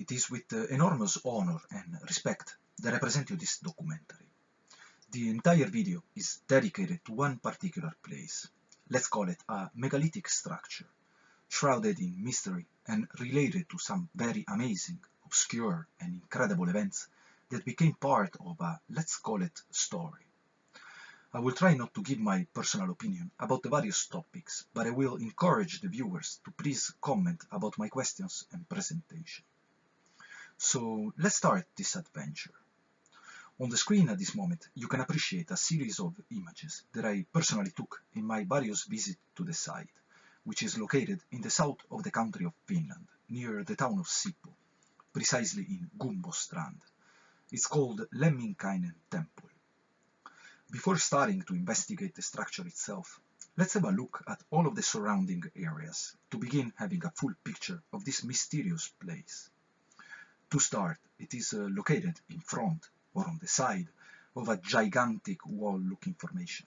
It is with enormous honor and respect that I present you this documentary. The entire video is dedicated to one particular place. Let's call it a megalithic structure, shrouded in mystery and related to some very amazing, obscure and incredible events that became part of a, let's call it, story. I will try not to give my personal opinion about the various topics, but I will encourage the viewers to please comment about my questions and presentation. So let's start this adventure. On the screen at this moment, you can appreciate a series of images that I personally took in my various visits to the site, which is located in the south of the country of Finland, near the town of Sippo, precisely in Gumbostrand. It's called Lemminkainen Temple. Before starting to investigate the structure itself, let's have a look at all of the surrounding areas to begin having a full picture of this mysterious place. To start, it is located in front or on the side of a gigantic wall-looking formation,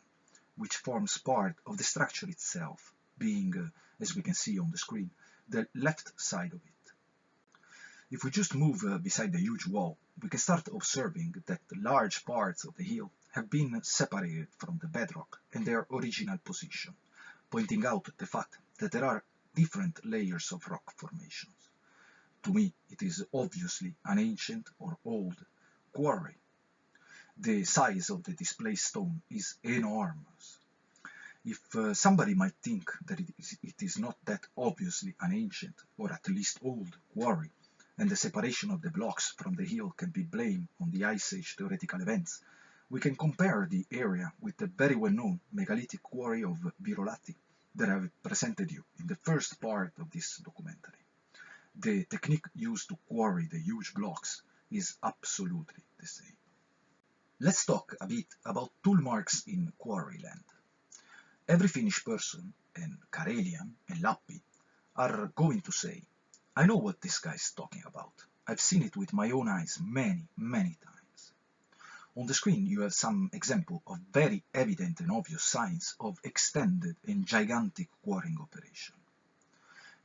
which forms part of the structure itself, being, as we can see on the screen, the left side of it. If we just move beside the huge wall, we can start observing that large parts of the hill have been separated from the bedrock and their original position, pointing out the fact that there are different layers of rock formations. To me, it is obviously an ancient or old quarry. The size of the displaced stone is enormous. If somebody might think that it is not that obviously an ancient or at least old quarry, and the separation of the blocks from the hill can be blamed on the Ice Age theoretical events, we can compare the area with the very well-known megalithic quarry of Virolahti that I have presented you in the first part of this documentary. The technique used to quarry the huge blocks is absolutely the same. Let's talk a bit about tool marks in quarry land. Every Finnish person, and Karelian and Lappi, are going to say, I know what this guy is talking about. I've seen it with my own eyes many, many times. On the screen you have some example of very evident and obvious signs of extended and gigantic quarrying operation.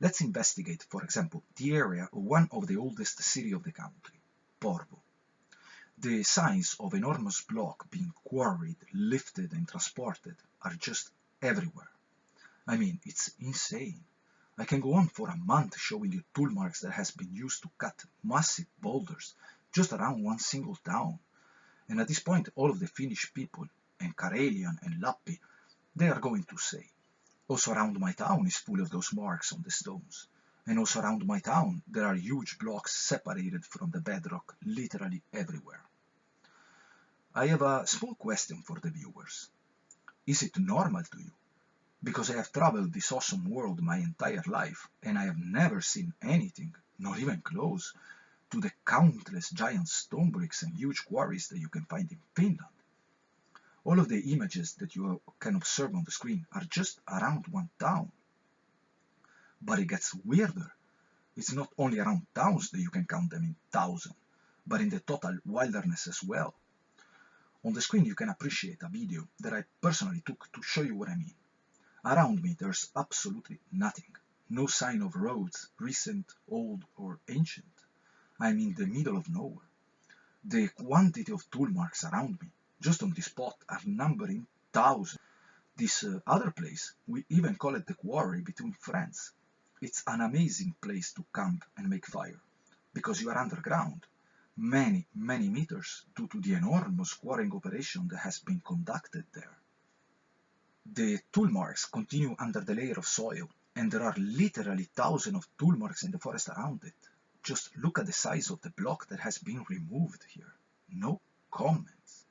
Let's investigate, for example, the area of one of the oldest cities of the country, Porvoo. The signs of enormous block being quarried, lifted and transported are just everywhere. I mean, it's insane. I can go on for a month showing you tool marks that has been used to cut massive boulders just around one single town. And at this point, all of the Finnish people, and Karelian and Lappi, they are going to say, also around my town is full of those marks on the stones. And also around my town, there are huge blocks separated from the bedrock literally everywhere. I have a small question for the viewers. Is it normal to you? Because I have traveled this awesome world my entire life, and I have never seen anything, not even close, to the countless giant stone bricks and huge quarries that you can find in Finland. All of the images that you can observe on the screen are just around one town. But it gets weirder. It's not only around towns that you can count them in thousands, but in the total wilderness as well. On the screen you can appreciate a video that I personally took to show you what I mean. Around me there's absolutely nothing, no sign of roads, recent, old or ancient. I'm in the middle of nowhere. The quantity of tool marks around me, just on this spot, are numbering thousands. This other place, we even call it the quarry between friends. It's an amazing place to camp and make fire, because you are underground, many, many meters due to the enormous quarrying operation that has been conducted there. The tool marks continue under the layer of soil, and there are literally thousands of tool marks in the forest around it. Just look at the size of the block that has been removed here. No comments.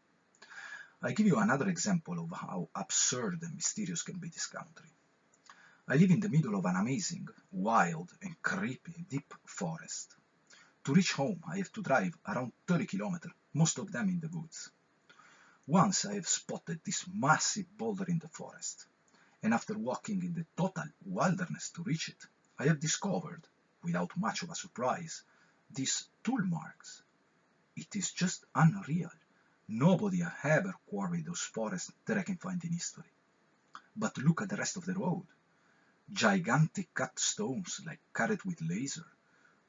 I give you another example of how absurd and mysterious can be this country. I live in the middle of an amazing, wild and creepy deep forest. To reach home I have to drive around 30 kilometers, most of them in the woods. Once I have spotted this massive boulder in the forest, and after walking in the total wilderness to reach it, I have discovered, without much of a surprise, these tool marks. It is just unreal. Nobody has ever quarried those forests that I can find in history. But look at the rest of the road. Gigantic cut stones like carried with laser,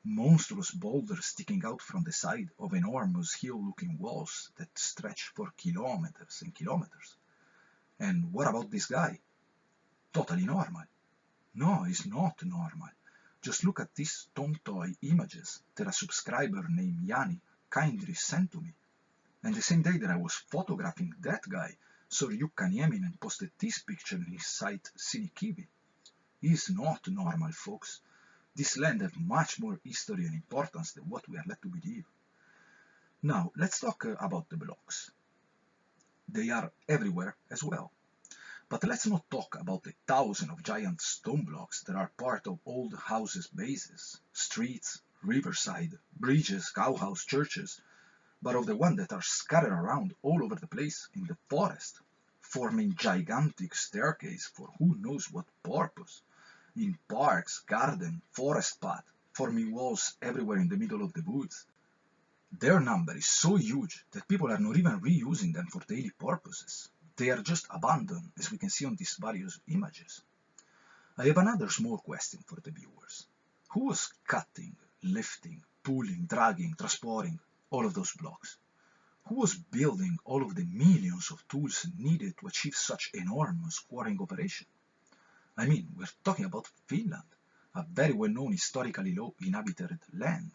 monstrous boulders sticking out from the side of enormous hill-looking walls that stretch for kilometers and kilometers. And what about this guy? Totally normal. No, it's not normal. Just look at these stone toy images that a subscriber named Yanni kindly sent to me. And the same day that I was photographing that guy, Sorjukka Nieminen posted this picture on his site Sinikivi. It's not normal, folks. This land has much more history and importance than what we are led to believe. Now, let's talk about the blocks. They are everywhere as well. But let's not talk about the thousands of giant stone blocks that are part of old houses' bases, streets, riverside, bridges, cowhouse, churches, but of the ones that are scattered around all over the place in the forest, forming gigantic staircases for who knows what purpose, in parks, garden, forest path, forming walls everywhere in the middle of the woods. Their number is so huge that people are not even reusing them for daily purposes. They are just abandoned, as we can see on these various images. I have another small question for the viewers. Who was cutting, lifting, pulling, dragging, transporting all of those blocks? Who was building all of the millions of tools needed to achieve such enormous quarrying operation? I mean, we're talking about Finland, a very well-known historically low inhabited land.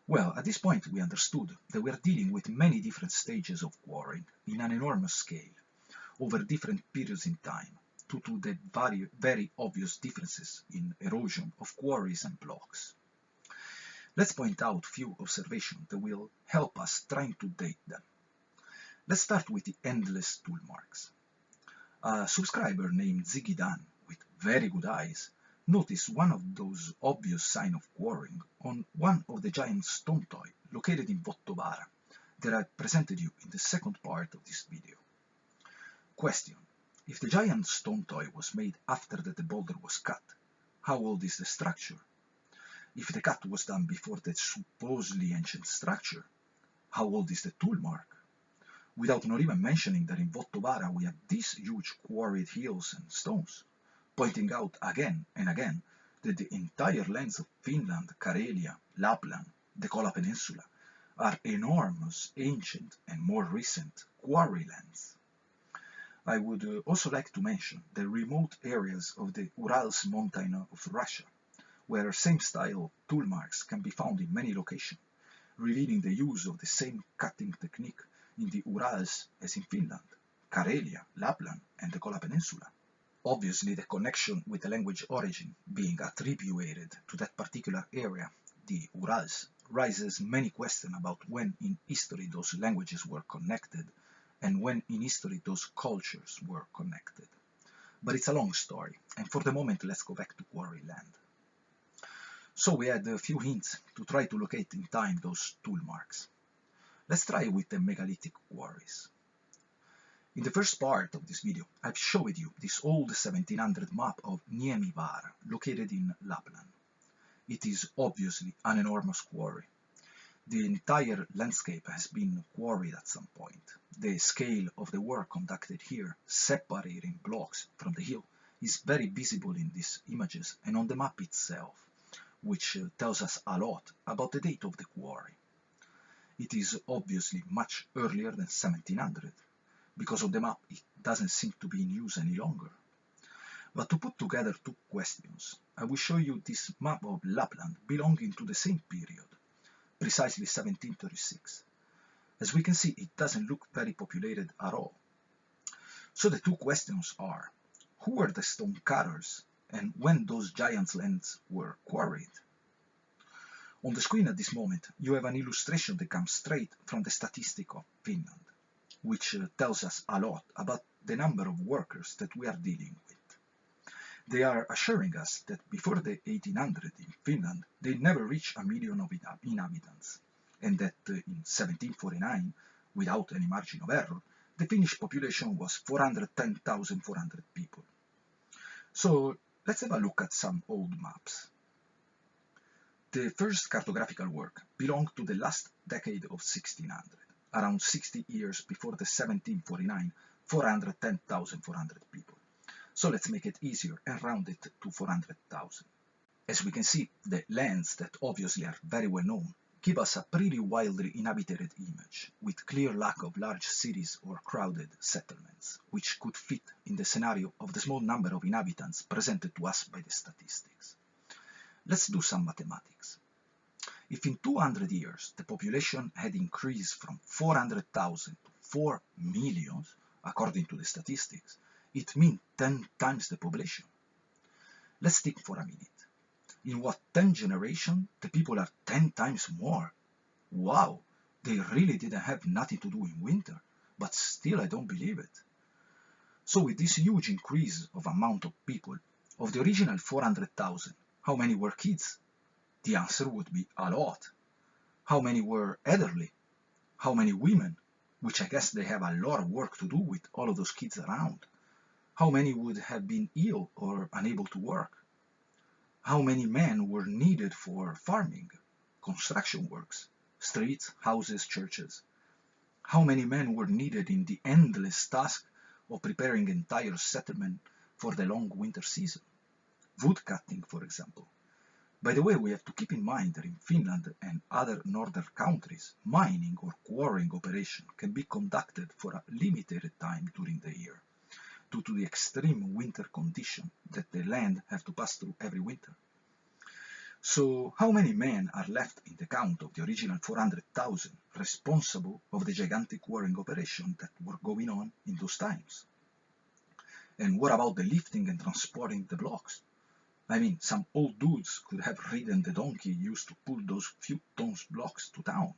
Well, at this point we understood that we are dealing with many different stages of quarrying in an enormous scale, over different periods in time, due to the very obvious differences in erosion of quarries and blocks. Let's point out a few observations that will help us trying to date them. Let's start with the endless tool marks. A subscriber named Ziggy Dan, with very good eyes, noticed one of those obvious signs of quarrying on one of the giant stone toys located in Vottovara that I presented you in the second part of this video. Question: if the giant stone toy was made after the boulder was cut, how old is the structure? If the cut was done before the supposedly ancient structure, how old is the tool mark? Without not even mentioning that in Vottovara we have these huge quarried hills and stones, pointing out again and again that the entire lands of Finland, Karelia, Lapland, the Kola Peninsula are enormous, ancient and more recent quarry lands. I would also like to mention the remote areas of the Urals mountain of Russia, where same style of tool marks can be found in many locations, revealing the use of the same cutting technique in the Urals as in Finland, Karelia, Lapland and the Kola Peninsula. Obviously, the connection with the language origin being attributed to that particular area, the Urals, raises many questions about when in history those languages were connected and when in history those cultures were connected. But it's a long story, and for the moment let's go back to quarry land. So we had a few hints to try to locate in time those tool marks. Let's try with the megalithic quarries. In the first part of this video, I've showed you this old 1700 map of Niemivaara, located in Lapland. It is obviously an enormous quarry. The entire landscape has been quarried at some point. The scale of the work conducted here, separating blocks from the hill, is very visible in these images and on the map itself, which tells us a lot about the date of the quarry. It is obviously much earlier than 1700. Because on the map it doesn't seem to be in use any longer. But to put together two questions, I will show you this map of Lapland belonging to the same period, precisely 1736. As we can see, it doesn't look very populated at all. So the two questions are, who were the stone cutters and when those giant lands were quarried? On the screen at this moment, you have an illustration that comes straight from the statistic of Finland, which tells us a lot about the number of workers that we are dealing with. They are assuring us that before the 1800 in Finland, they never reached 1 million of inhabitants, and that in 1749, without any margin of error, the Finnish population was 410,400 people. So let's have a look at some old maps. The first cartographical work belonged to the last decade of 1600. Around 60 years before the 1749, 410,400 people. So let's make it easier and round it to 400,000. As we can see, the lands that obviously are very well known give us a pretty wildly inhabited image, with clear lack of large cities or crowded settlements, which could fit in the scenario of the small number of inhabitants presented to us by the statistics. Let's do some mathematics. If in 200 years the population had increased from 400,000 to 4 million, according to the statistics, it means 10 times the population. Let's think for a minute. In what 10 generations the people are 10 times more? Wow, they really didn't have nothing to do in winter, but still I don't believe it. So with this huge increase of amount of people, of the original 400,000, how many were kids? The answer would be a lot. How many were elderly? How many women? Which I guess they have a lot of work to do with all of those kids around. How many would have been ill or unable to work? How many men were needed for farming, construction works, streets, houses, churches? How many men were needed in the endless task of preparing entire settlement for the long winter season? Wood cutting, for example. By the way, we have to keep in mind that in Finland and other northern countries, mining or quarrying operation can be conducted for a limited time during the year, due to the extreme winter condition that the land have to pass through every winter. So how many men are left in the count of the original 400,000 responsible of the gigantic quarrying operation that were going on in those times? And what about the lifting and transporting the blocks? I mean, some old dudes could have ridden the donkey used to pull those few tons blocks to town.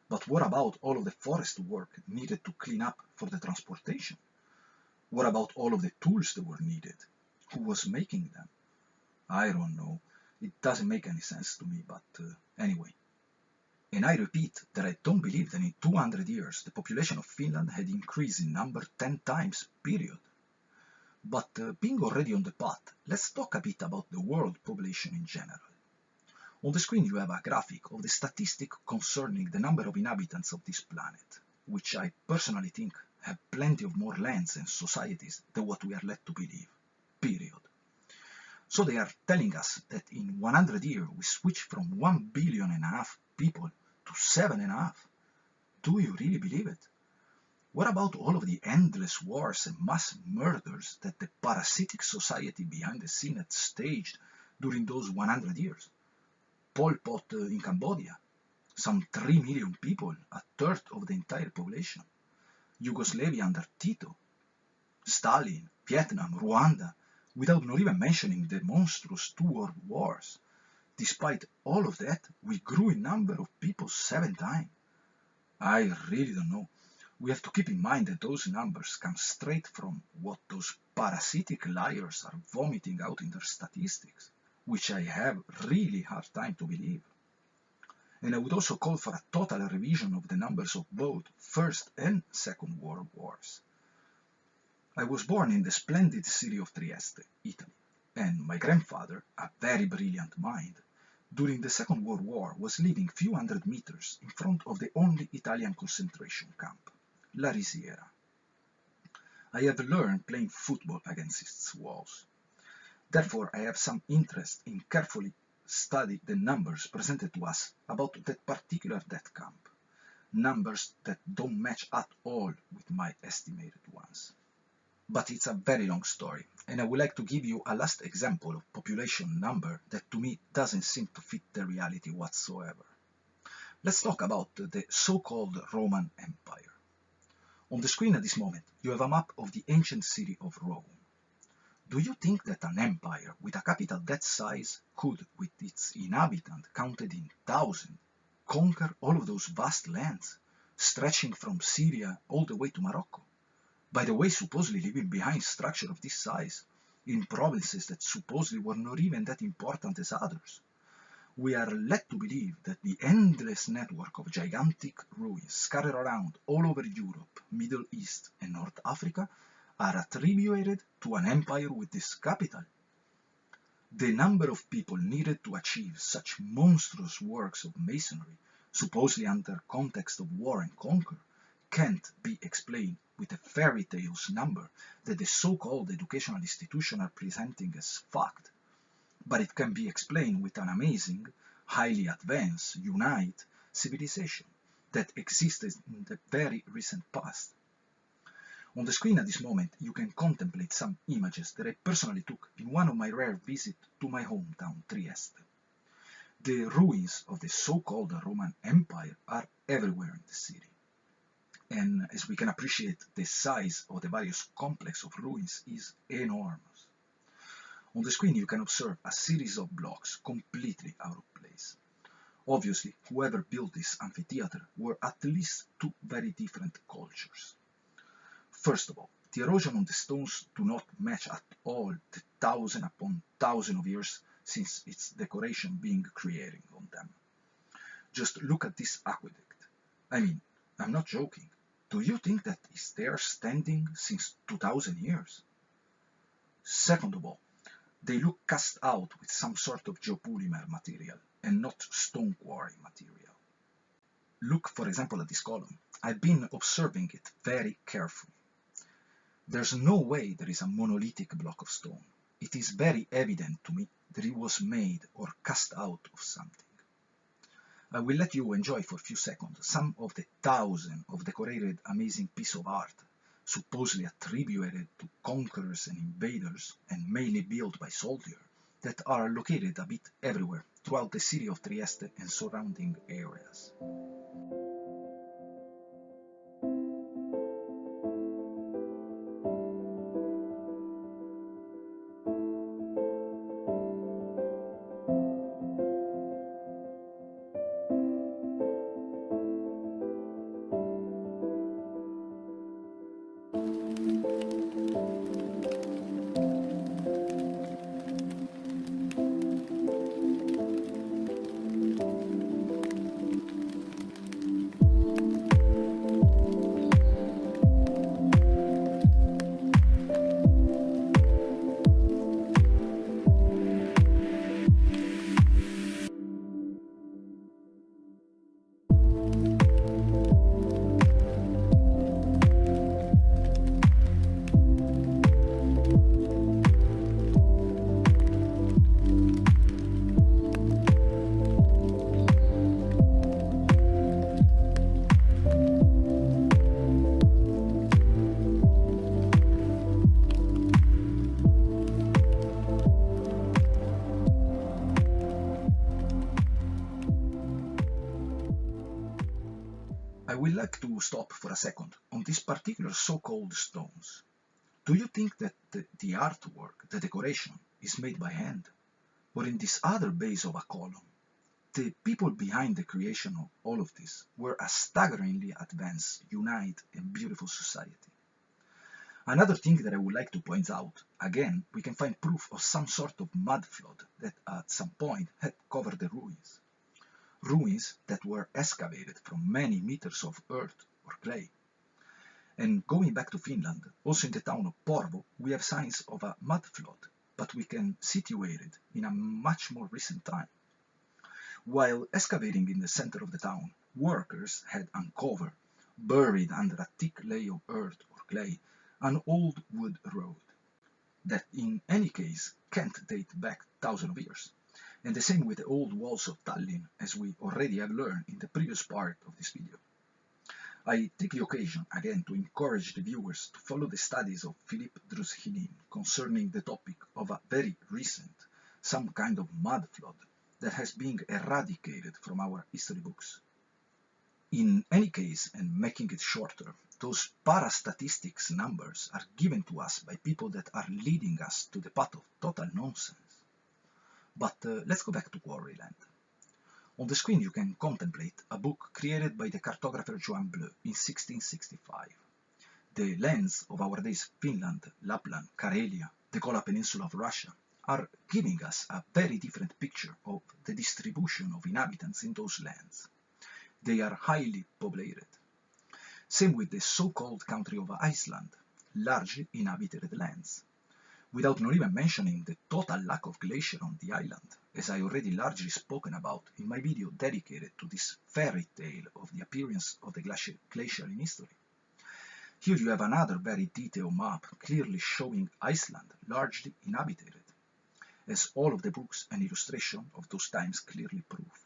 But what about all of the forest work needed to clean up for the transportation? What about all of the tools that were needed? Who was making them? I don't know. It doesn't make any sense to me, but anyway. And I repeat that I don't believe that in 200 years the population of Finland had increased in number 10 times, period. But being already on the path, let's talk a bit about the world population in general. On the screen you have a graphic of the statistic concerning the number of inhabitants of this planet, which I personally think have plenty of more lands and societies than what we are led to believe, period. So they are telling us that in 100 years we switch from 1.5 billion people to 7.5. Do you really believe it? What about all of the endless wars and mass murders that the parasitic society behind the scene had staged during those 100 years? Pol Pot in Cambodia, some 3 million people, a third of the entire population. Yugoslavia under Tito, Stalin, Vietnam, Rwanda, without not even mentioning the monstrous 2 world wars. Despite all of that, we grew in number of people 7 times. I really don't know. We have to keep in mind that those numbers come straight from what those parasitic liars are vomiting out in their statistics, which I have really hard time to believe. And I would also call for a total revision of the numbers of both First and Second World Wars. I was born in the splendid city of Trieste, Italy, and my grandfather, a very brilliant mind, during the Second World War was living few hundred meters in front of the only Italian concentration camp, La Risiera. I have learned playing football against its walls. Therefore, I have some interest in carefully study the numbers presented to us about that particular death camp, numbers that don't match at all with my estimated ones. But it's a very long story, and I would like to give you a last example of population number that to me doesn't seem to fit the reality whatsoever. Let's talk about the so-called Roman Empire. On the screen at this moment, you have a map of the ancient city of Rome. Do you think that an empire with a capital that size could, with its inhabitants counted in thousands, conquer all of those vast lands, stretching from Syria all the way to Morocco? By the way, supposedly leaving behind structure of this size in provinces that supposedly were not even that important as others. We are led to believe that the endless network of gigantic ruins scattered around all over Europe, Middle East, and North Africa are attributed to an empire with this capital. The number of people needed to achieve such monstrous works of masonry, supposedly under context of war and conquer, can't be explained with a fairy tales number that the so-called educational institutions are presenting as fact. but it can be explained with an amazing, highly advanced, united civilization that existed in the very recent past. On the screen at this moment, you can contemplate some images that I personally took in one of my rare visits to my hometown, Trieste. The ruins of the so-called Roman Empire are everywhere in the city. And as we can appreciate, the size of the various complex of ruins is enormous. On the screen you can observe a series of blocks completely out of place. Obviously, whoever built this amphitheater were at least two very different cultures. First of all, the erosion on the stones do not match at all the thousand upon thousand of years since its decoration being created on them. Just look at this aqueduct. I mean, I'm not joking. Do you think that is there standing since 2000 years? Second of all, they look cast out with some sort of geopolymer material and not stone quarry material. Look, for example, at this column. I've been observing it very carefully. There's no way there is a monolithic block of stone. It is very evident to me that it was made or cast out of something. I will let you enjoy for a few seconds some of the thousands of decorated amazing pieces of art, supposedly attributed to conquerors and invaders, and mainly built by soldiers, that are located a bit everywhere throughout the city of Trieste and surrounding areas. I would like to stop for a second on these particular so-called stones. Do you think that the artwork, the decoration, is made by hand? Or in this other base of a column? The people behind the creation of all of this were a staggeringly advanced, united, and beautiful society. Another thing that I would like to point out, again, we can find proof of some sort of mud flood that at some point had covered the ruins. Ruins that were excavated from many meters of earth or clay. And going back to Finland, also in the town of Porvoo, we have signs of a mud flood, but we can situate it in a much more recent time. While excavating in the center of the town, workers had uncovered, buried under a thick layer of earth or clay, an old wood road that in any case can't date back thousands of years. And the same with the old walls of Tallinn, as we already have learned in the previous part of this video. I take the occasion again to encourage the viewers to follow the studies of Philippe Druzhinin concerning the topic of a very recent, some kind of mud flood that has been eradicated from our history books. In any case, and making it shorter, those parastatistics numbers are given to us by people that are leading us to the path of total nonsense. But let's go back to Quarryland. On the screen you can contemplate a book created by the cartographer Johann Bleu in 1665. The lands of our days Finland, Lapland, Karelia, the Kola Peninsula of Russia are giving us a very different picture of the distribution of inhabitants in those lands. They are highly populated. Same with the so-called country of Iceland, largely inhabited lands. Without not even mentioning the total lack of glacier on the island, as I already largely spoken about in my video dedicated to this fairy tale of the appearance of the glacier in history. Here you have another very detailed map clearly showing Iceland largely inhabited. as all of the books and illustration of those times clearly prove.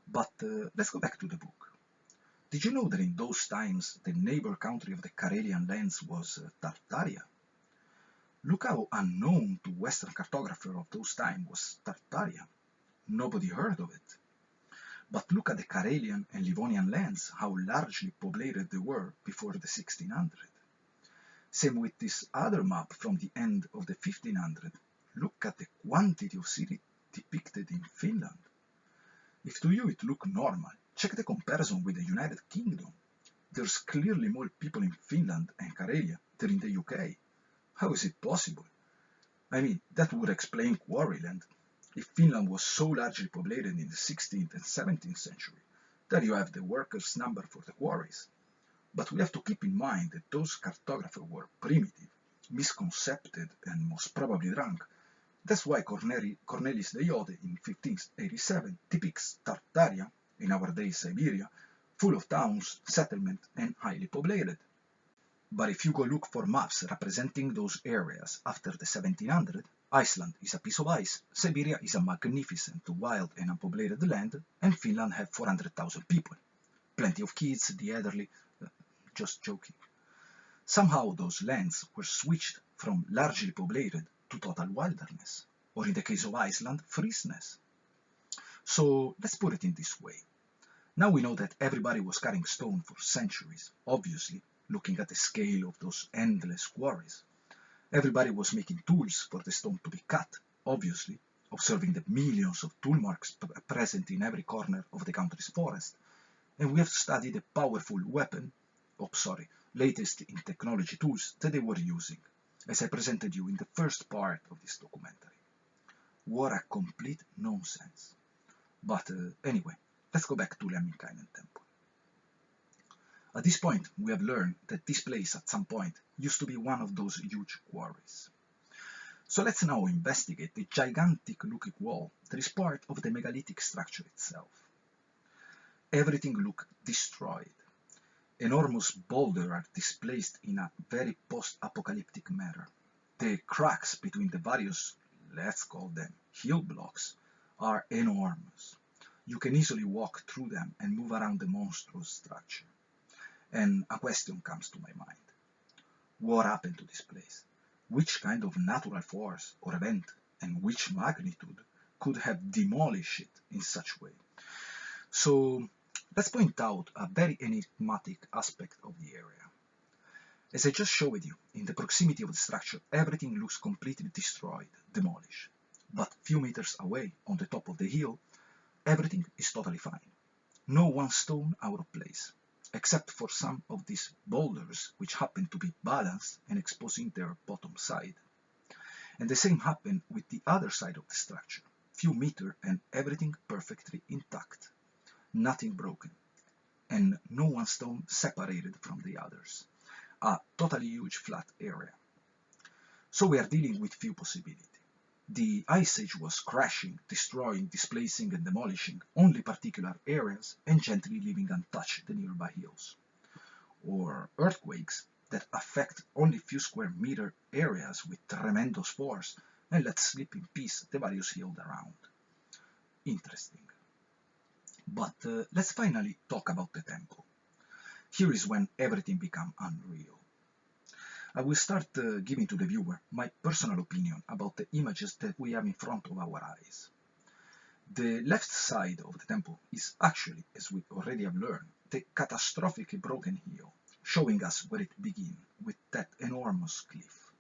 But let's go back to the book. Did you know that in those times the neighbor country of the Karelian lands was Tartaria? Look how unknown to Western cartographers of those times was Tartaria. Nobody heard of it. But look at the Karelian and Livonian lands, how largely populated they were before the 1600. Same with this other map from the end of the 1500. Look at the quantity of cities depicted in Finland. If to you it looked normal, check the comparison with the United Kingdom. There's clearly more people in Finland and Karelia than in the UK. How is it possible? I mean, that would explain Quarryland. If Finland was so largely populated in the 16th and 17th century, there you have the workers' number for the quarries. But we have to keep in mind that those cartographers were primitive, misconcepted, and most probably drunk. That's why Cornelis de Jode in 1587 depicts Tartaria, in our day Siberia, full of towns, settlements, and highly populated. But if you go look for maps representing those areas after the 1700, Iceland is a piece of ice, Siberia is a magnificent, wild and unpopulated land, and Finland have 400,000 people. Plenty of kids, the elderly, just joking. Somehow those lands were switched from largely populated to total wilderness, or in the case of Iceland, freezeness. So let's put it in this way. Now we know that everybody was cutting stone for centuries, obviously, looking at the scale of those endless quarries. Everybody was making tools for the stone to be cut, obviously, observing the millions of tool marks present in every corner of the country's forest. And we have studied the powerful latest in technology tools that they were using, as I presented you in the first part of this documentary. What a complete nonsense. But anyway, let's go back to Lemminkainen Temple. At this point, we have learned that this place at some point used to be one of those huge quarries. So let's now investigate the gigantic looking wall that is part of the megalithic structure itself. Everything looked destroyed. Enormous boulders are displaced in a very post-apocalyptic manner. The cracks between the various, let's call them, hill blocks, are enormous. You can easily walk through them and move around the monstrous structure. And a question comes to my mind. What happened to this place? Which kind of natural force or event and which magnitude could have demolished it in such a way? So let's point out a very enigmatic aspect of the area. As I just showed you, in the proximity of the structure, everything looks completely destroyed, demolished. But few meters away, on the top of the hill, everything is totally fine. No one stone out of place, except for some of these boulders which happen to be balanced and exposing their bottom side. And the same happened with the other side of the structure, few meters and everything perfectly intact, nothing broken, and no one stone separated from the others, a totally huge flat area. So we are dealing with few possibilities. The Ice Age was crashing, destroying, displacing and demolishing only particular areas and gently leaving untouched the nearby hills. Or earthquakes that affect only few square meter areas with tremendous force and let slip in peace the various hills around. Interesting. But let's finally talk about the temple. Here is when everything becomes unreal. I will start giving to the viewer my personal opinion about the images that we have in front of our eyes. The left side of the temple is actually, as we already have learned, the catastrophically broken hill, showing us where it begins with that enormous cliff.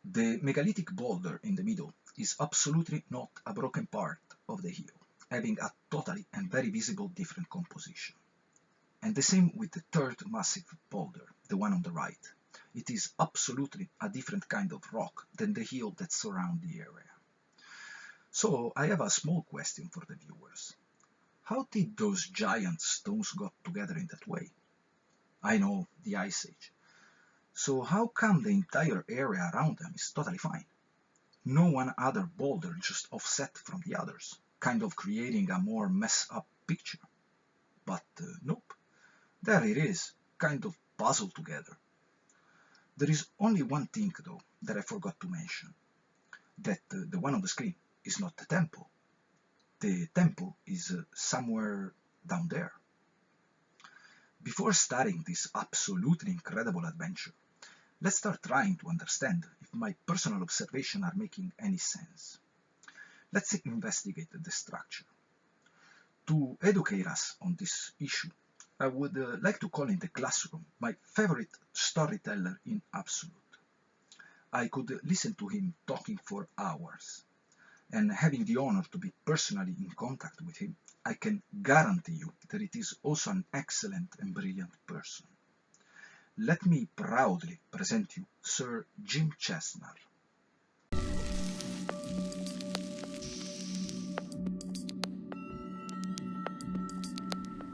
The megalithic boulder in the middle is absolutely not a broken part of the hill, having a totally and very visible different composition. And the same with the third massive boulder, the one on the right. It is absolutely a different kind of rock than the hill that surround the area. So I have a small question for the viewers. How did those giant stones got together in that way? I know, the Ice Age. So how come the entire area around them is totally fine? No one other boulder just offset from the others, kind of creating a more messed up picture. But nope. There it is, kind of puzzled together. There is only one thing, though, that I forgot to mention. that the one on the screen is not the temple. The temple is somewhere down there. Before starting this absolutely incredible adventure, let's start trying to understand if my personal observations are making any sense. Let's investigate the structure. To educate us on this issue, I would like to call in the classroom my favorite storyteller in absolute. I could listen to him talking for hours, and having the honor to be personally in contact with him, I can guarantee you that it is also an excellent and brilliant person. Let me proudly present you Sir Jim Chestnut.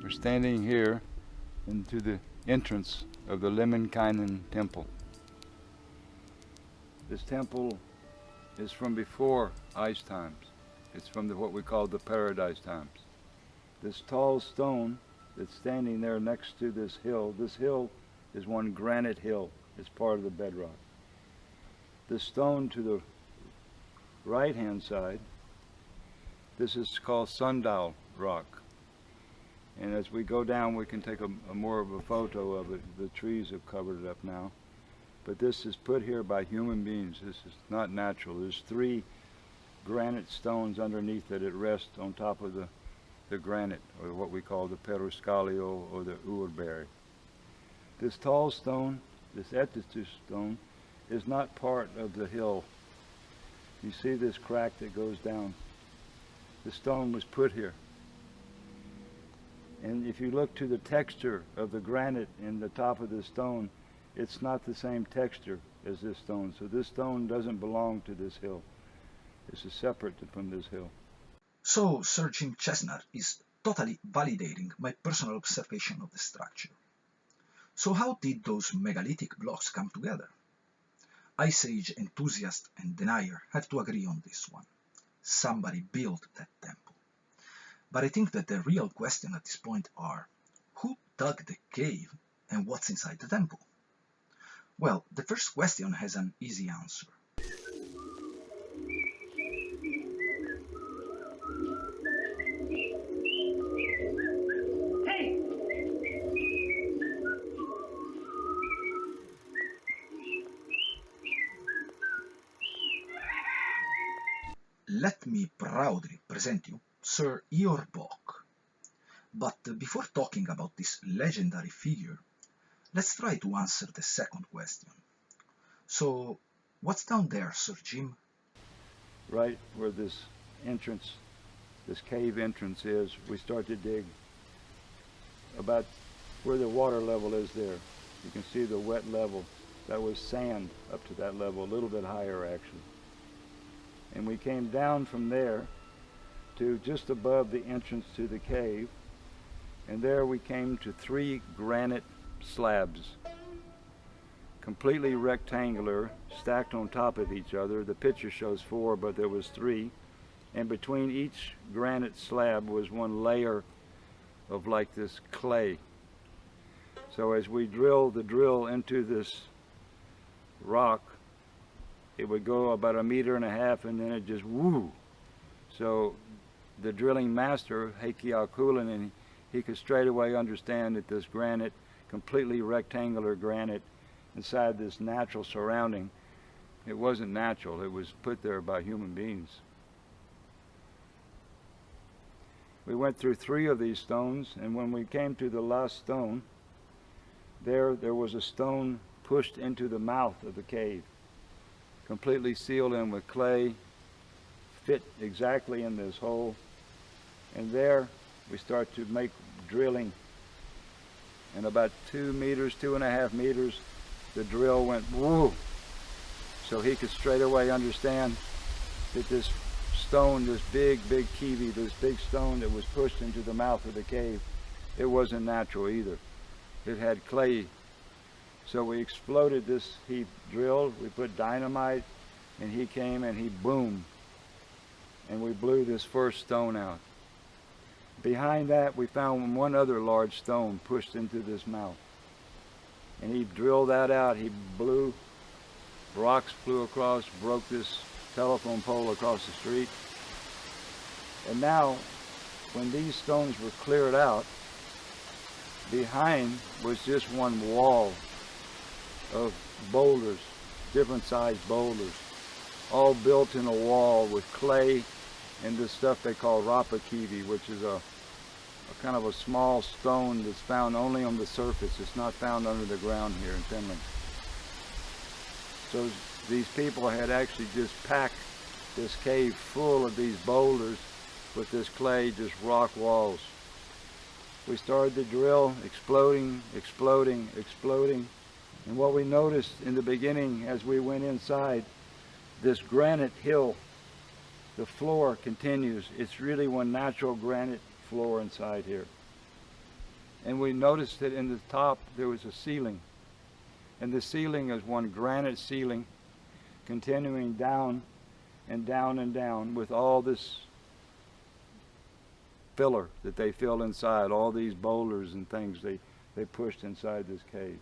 We're standing here into the entrance of the Lemminkainen temple. This temple is from before ice times. It's from what we call the paradise times. This tall stone that's standing there next to this hill is one granite hill. It's part of the bedrock. The stone to the right-hand side, this is called sundial rock. And as we go down, we can take a more of a photo of it. The trees have covered it up now. But this is put here by human beings. This is not natural. There's 3 granite stones underneath it at rest on top of the granite, or what we call the peruskallio or the uurberry. This tall stone, this Etistus stone, is not part of the hill. You see this crack that goes down. The stone was put here. And if you look to the texture of the granite in the top of the stone, it's not the same texture as this stone. So this stone doesn't belong to this hill. This is separate from this hill. So Sir Jim Chestnut is totally validating my personal observation of the structure. So how did those megalithic blocks come together? Ice Age enthusiast and denier have to agree on this one. Somebody built that temple. But I think that the real question at this point are, who dug the cave and what's inside the temple? Well, the first question has an easy answer. Hey! Let me proudly present you Sir Ior Bock. But before talking about this legendary figure, let's try to answer the second question. So, what's down there, Sir Jim? Right where this entrance, this cave entrance is, we start to dig about where the water level is there. You can see the wet level. That was sand up to that level, a little bit higher actually. And we came down from there to just above the entrance to the cave, and there we came to 3 granite slabs, completely rectangular, stacked on top of each other. The picture shows 4, but there was 3, and between each granite slab was one layer of like this clay. So as we drilled the drill into this rock, it would go about 1.5 meters, and then it just woo. So the drilling master, Heikki Akullinen, he could straight away understand that this granite, completely rectangular granite, inside this natural surrounding, it wasn't natural. It was put there by human beings. We went through 3 of these stones, and when we came to the last stone, there was a stone pushed into the mouth of the cave, completely sealed in with clay, fit exactly in this hole. And there we start to make drilling, and about 2 meters, 2.5 meters, the drill went woo. So he could straight away understand that this stone, this big kiwi, this big stone that was pushed into the mouth of the cave, it wasn't natural either. It had clay. So we exploded this, he drilled, we put dynamite, and he came and he boomed, and we blew this first stone out. Behind that we found one other large stone pushed into this mouth, and he drilled that out. He blew, rocks flew across, broke this telephone pole across the street. And now, when these stones were cleared out, behind was just one wall of boulders, different sized boulders, all built in a wall with clay and this stuff they call rapakivi, which is a kind of a small stone that's found only on the surface. It's not found under the ground here in Finland. So these people had actually just packed this cave full of these boulders with this clay, just rock walls. We started to drill, exploding, exploding, exploding. And what we noticed in the beginning as we went inside, this granite hill, the floor continues. It's really one natural granite floor inside here. And we noticed that in the top there was a ceiling. And the ceiling is one granite ceiling continuing down and down and down with all this filler that they fill inside, all these boulders and things they pushed inside this cave.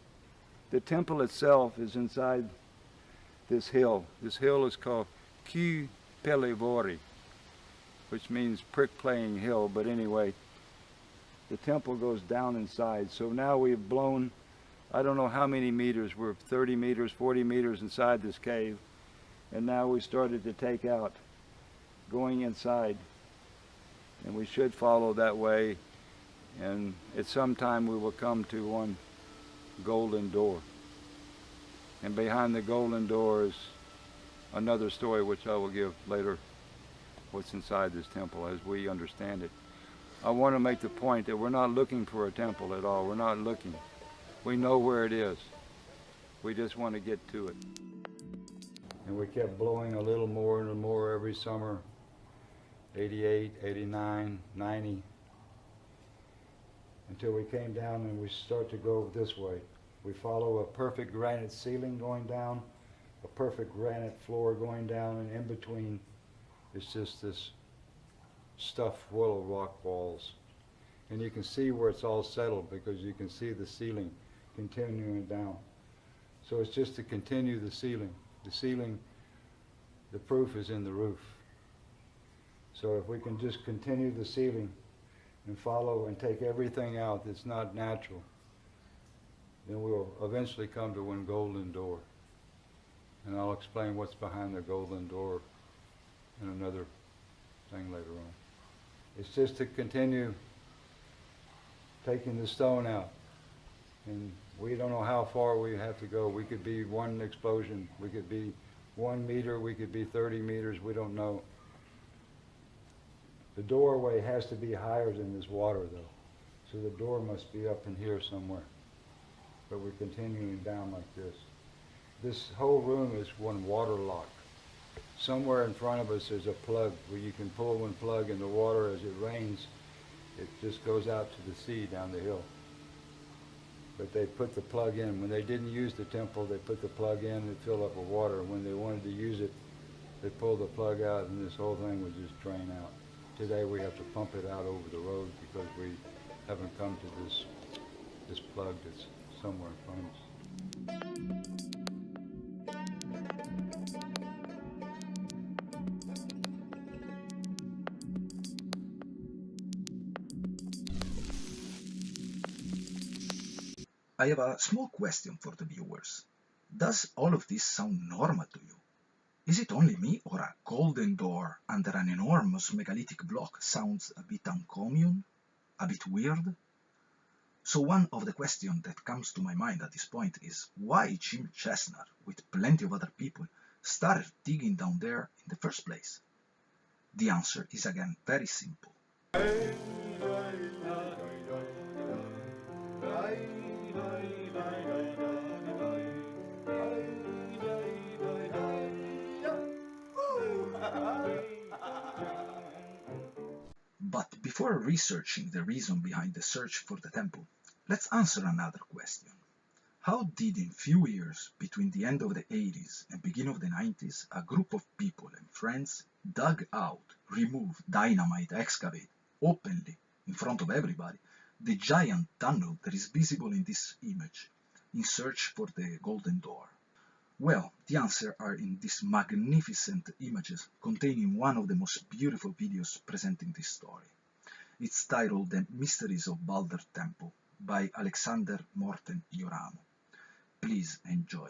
The temple itself is inside this hill. This hill is called Kypelivori, which means prick-playing hill, but anyway, the temple goes down inside. So now we've blown, I don't know how many meters, we're 30 meters, 40 meters inside this cave, and now we started to take out, going inside, and we should follow that way, and at some time we will come to one golden door. And behind the golden door is another story which I will give later, what's inside this temple as we understand it. I want to make the point that we're not looking for a temple at all. We're not looking. We know where it is. We just want to get to it. And we kept blowing a little more and more every summer, 88, 89, 90, until we came down and we start to go this way. We follow a perfect granite ceiling going down, a perfect granite floor going down, and in between it's just this stuff full of rock walls. And you can see where it's all settled because you can see the ceiling continuing down. So it's just to continue the ceiling. The ceiling, the proof is in the roof. So if we can just continue the ceiling and follow and take everything out that's not natural, then we'll eventually come to one golden door. And I'll explain what's behind the golden door in another thing later on. It's just to continue taking the stone out. And we don't know how far we have to go. We could be one explosion. We could be 1 meter. We could be 30 meters. We don't know. The doorway has to be higher than this water, though. So the door must be up in here somewhere. But we're continuing down like this. This whole room is one water lock. Somewhere in front of us is a plug where you can pull one plug and the water, as it rains, it just goes out to the sea down the hill. But they put the plug in. When they didn't use the temple, they put the plug in and filled up with water. When they wanted to use it, they pulled the plug out and this whole thing would just drain out. Today we have to pump it out over the road because we haven't come to this plug that's somewhere in front of us. I have a small question for the viewers. Does all of this sound normal to you? Is it only me, or a golden door under an enormous megalithic block sounds a bit uncommon? A bit weird? So one of the questions that comes to my mind at this point is why Jim Chesner, with plenty of other people, started digging down there in the first place? The answer is again very simple. But before researching the reason behind the search for the temple, let's answer another question. How did in few years between the end of the 80s and beginning of the 90s a group of people and friends dug out, removed, dynamite, excavate, openly, in front of everybody, the giant tunnel that is visible in this image, in search for the golden door? Well, the answer are in these magnificent images containing one of the most beautiful videos presenting this story. It's titled The Mysteries of Balder Temple by Alexander Morten Joramo. Please enjoy.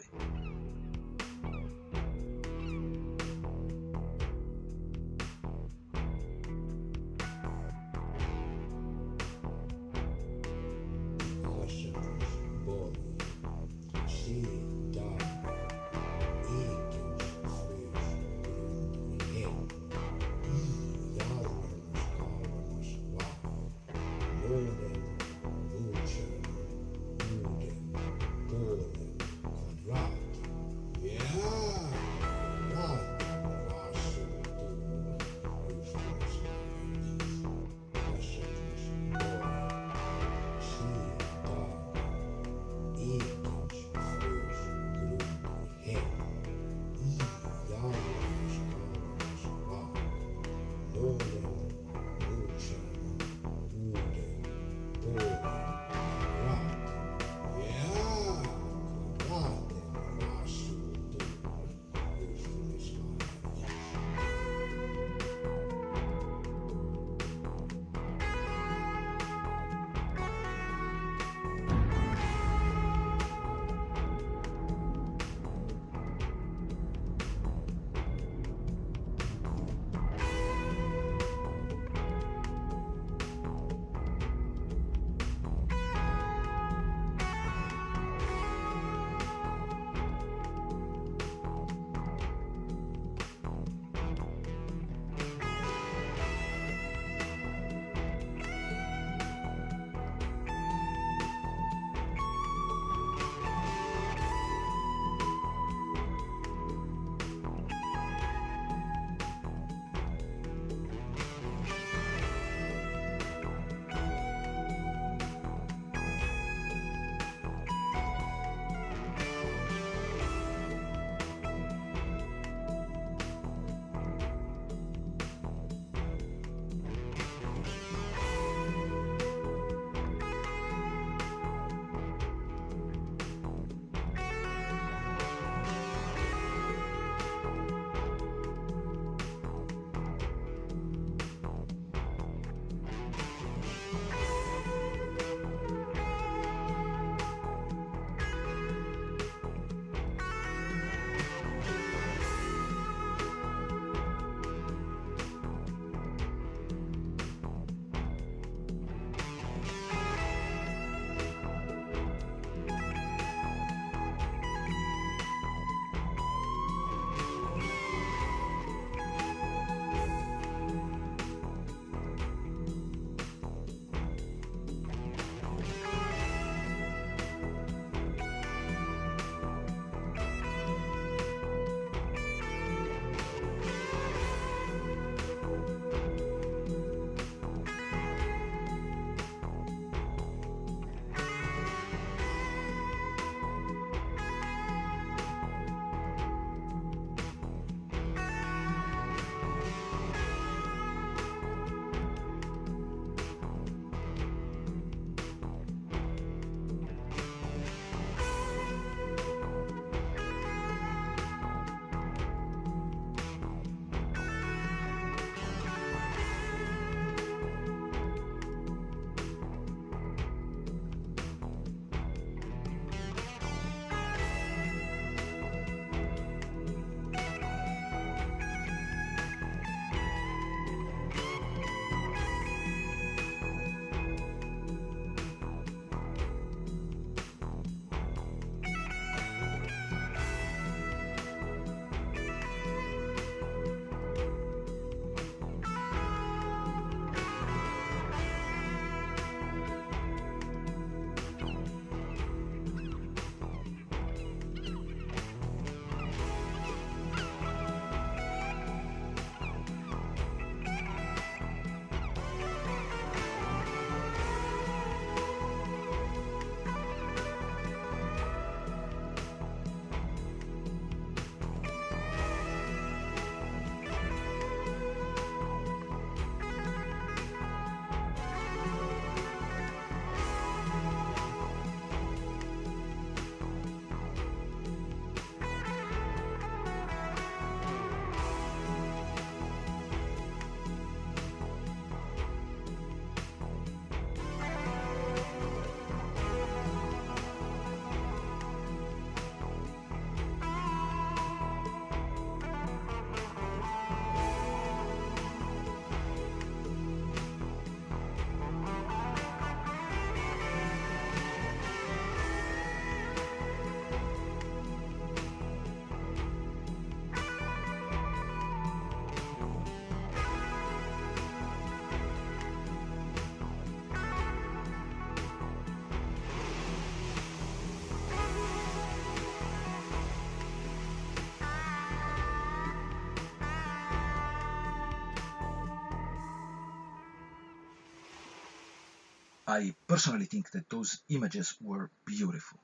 I personally think that those images were beautiful.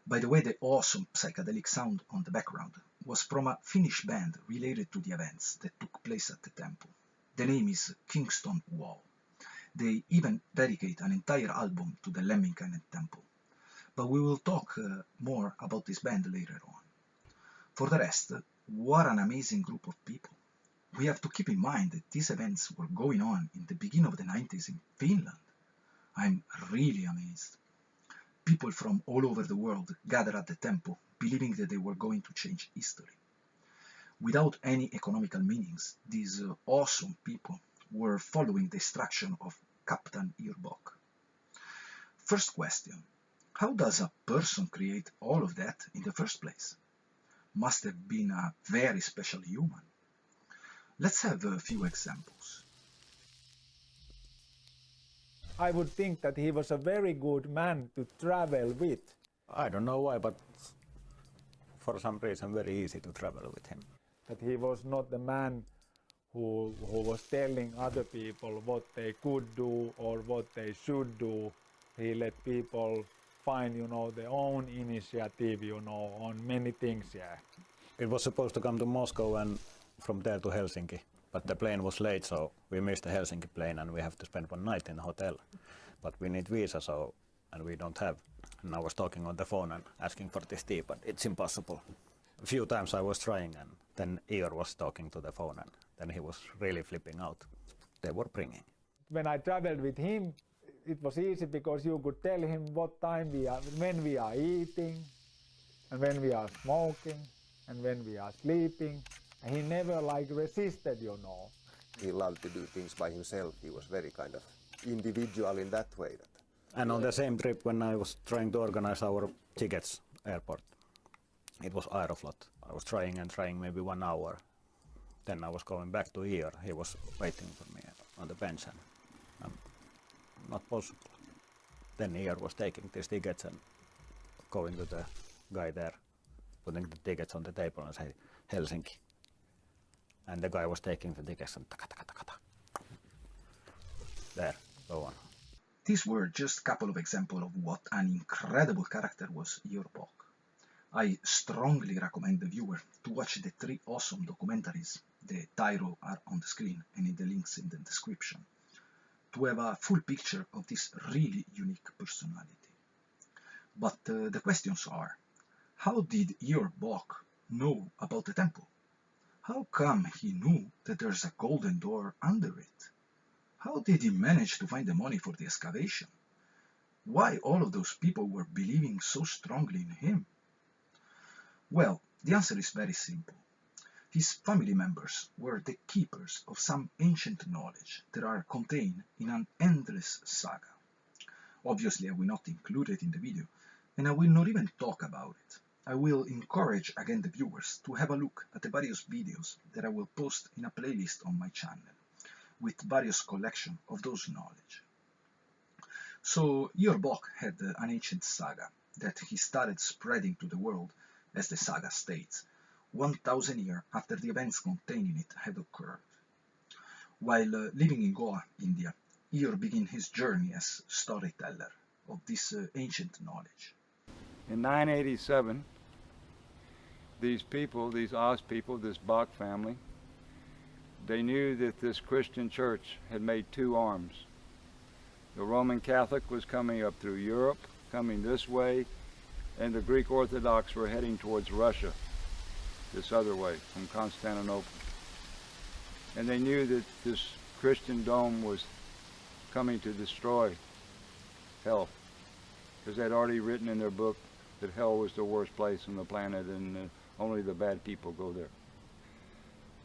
By the way, the awesome psychedelic sound on the background was from a Finnish band related to the events that took place at the temple. The name is Kingston Wall. They even dedicate an entire album to the Lemminkainen temple. But we will talk more about this band later on. For the rest, what an amazing group of people. We have to keep in mind that these events were going on in the beginning of the 90s in Finland. I'm really amazed. People from all over the world gathered at the temple, believing that they were going to change history. Without any economical meanings, these awesome people were following the instruction of Captain Earbach. First question, how does a person create all of that in the first place? Must have been a very special human. Let's have a few examples. I would think that he was a very good man to travel with. I don't know why, but for some reason very easy to travel with him. That he was not the man who was telling other people what they could do or what they should do. He let people find, their own initiative, on many things, yeah. It was supposed to come to Moscow and from there to Helsinki, but the plane was late, so we missed the Helsinki plane and we have to spend one night in the hotel. But we need visa, and we don't have. And I was talking on the phone and asking for this tea, but it's impossible. A few times I was trying, and then Ior was talking to the phone, and then he was really flipping out. They were bringing. When I traveled with him, it was easy because you could tell him what time when we are eating, and when we are smoking, and when we are sleeping. And he never resisted, He loved to do things by himself. He was very kind of individual in that way. And on the same trip when I was trying to organize our tickets airport, it was Aeroflot. I was trying and trying maybe 1 hour. Then I was going back to Ior. He was waiting for me on the bench and not possible. Then Ior was taking these tickets and going to the guy there, putting the tickets on the table and say Helsinki. And the guy was taking the tickets and taka. There, go on. These were just a couple of examples of what an incredible character was Earbach. I strongly recommend the viewer to watch the 3 awesome documentaries. The title are on the screen and in the links in the description, to have a full picture of this really unique personality. But the questions are, how did Earbach know about the temple? How come he knew that there's a golden door under it? How did he manage to find the money for the excavation? Why all of those people were believing so strongly in him? Well, the answer is very simple. His family members were the keepers of some ancient knowledge that are contained in an endless saga. Obviously, I will not include it in the video, and I will not even talk about it. I will encourage again the viewers to have a look at the various videos that I will post in a playlist on my channel, with various collection of those knowledge. So Earbach had an ancient saga that he started spreading to the world, as the saga states, 1,000 years after the events contained in it had occurred. While living in Goa, India, Ear began his journey as storyteller of this ancient knowledge. In 987, these people, these Oz people, this Bach family, they knew that this Christian church had made 2 arms. The Roman Catholic was coming up through Europe, coming this way, and the Greek Orthodox were heading towards Russia, this other way, from Constantinople. And they knew that this Christian dome was coming to destroy hell, because they'd already written in their book that hell was the worst place on the planet and only the bad people go there.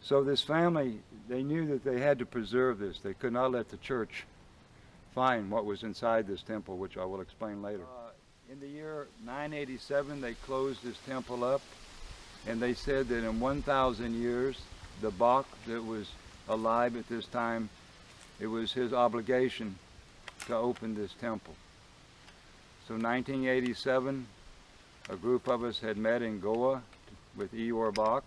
So this family, they knew that they had to preserve this. They could not let the church find what was inside this temple, which I will explain later. In the year 987, they closed this temple up, and they said that in 1,000 years, the Bach that was alive at this time, it was his obligation to open this temple. So 1987, a group of us had met in Goa with Eor Bach,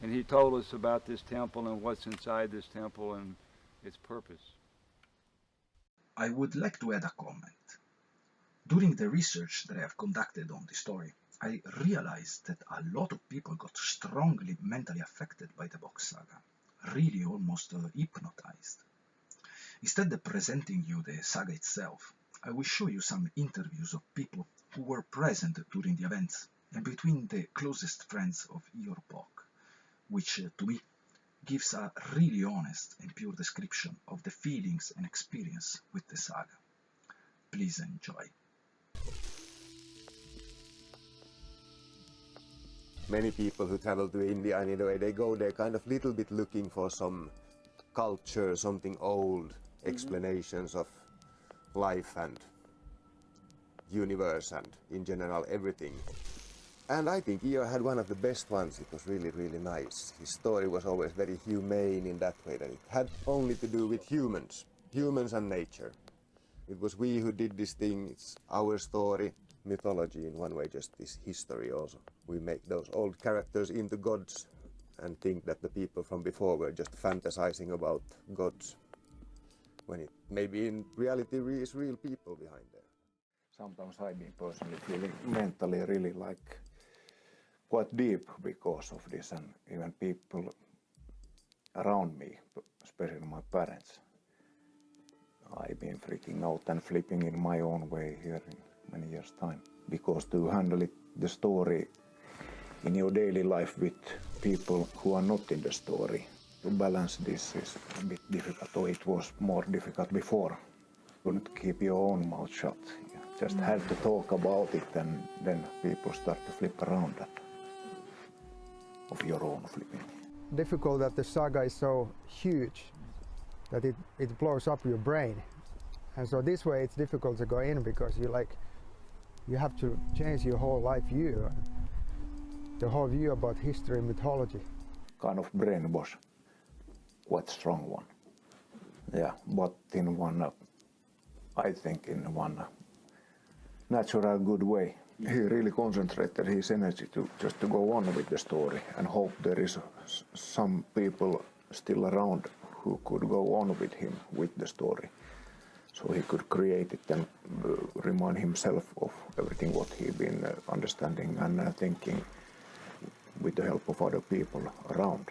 and he told us about this temple and what's inside this temple and its purpose. I would like to add a comment. During the research that I have conducted on the story, I realized that a lot of people got strongly mentally affected by the box saga, really almost hypnotized. Instead of presenting you the saga itself, I will show you some interviews of people who were present during the events and between the closest friends of Ior Bock, which to me gives a really honest and pure description of the feelings and experience with the saga. Please enjoy. Many people who travel to India, and in a way they go there kind of little bit looking for some culture, something old, explanations of life and universe and in general everything. And I think Ior had one of the best ones. It was really, really nice. His story was always very humane in that way, that it had only to do with humans and nature. It was we who did this thing, it's our story, mythology in one way, just this history also. We make those old characters into gods and think that the people from before were just fantasizing about gods, when it maybe in reality is real people behind there. Sometimes I've been personally feeling mentally really like quite deep because of this, and even people around me, especially my parents. I've been freaking out and flipping in my own way here in many years' time. Because to handle the story in your daily life with people who are not in the story, to balance this is a bit difficult, or it was more difficult before. You couldn't keep your own mouth shut. You just had to talk about it, and then people start to flip around that of your own flipping. Difficult that the saga is so huge that it blows up your brain, and so this way it's difficult to go in because you have to change your whole life view, the whole view about history and mythology. Kind of brain was quite strong one, yeah, but in one, I think in one natural good way. He really concentrated his energy to just to go on with the story and hope there is some people still around who could go on with him with the story, so he could create it and remind himself of everything what he'd been understanding and thinking with the help of other people around.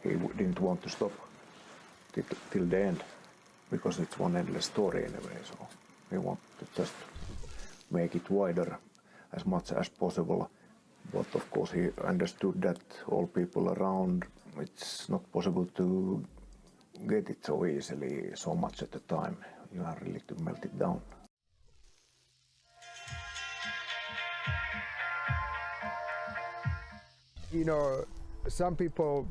He didn't want to stop till the end, because it's one endless story in a way, so he wanted to just make it wider as much as possible. But of course he understood that all people around, it's not possible to get it so easily, so much at a time. You have really to melt it down. You know, some people,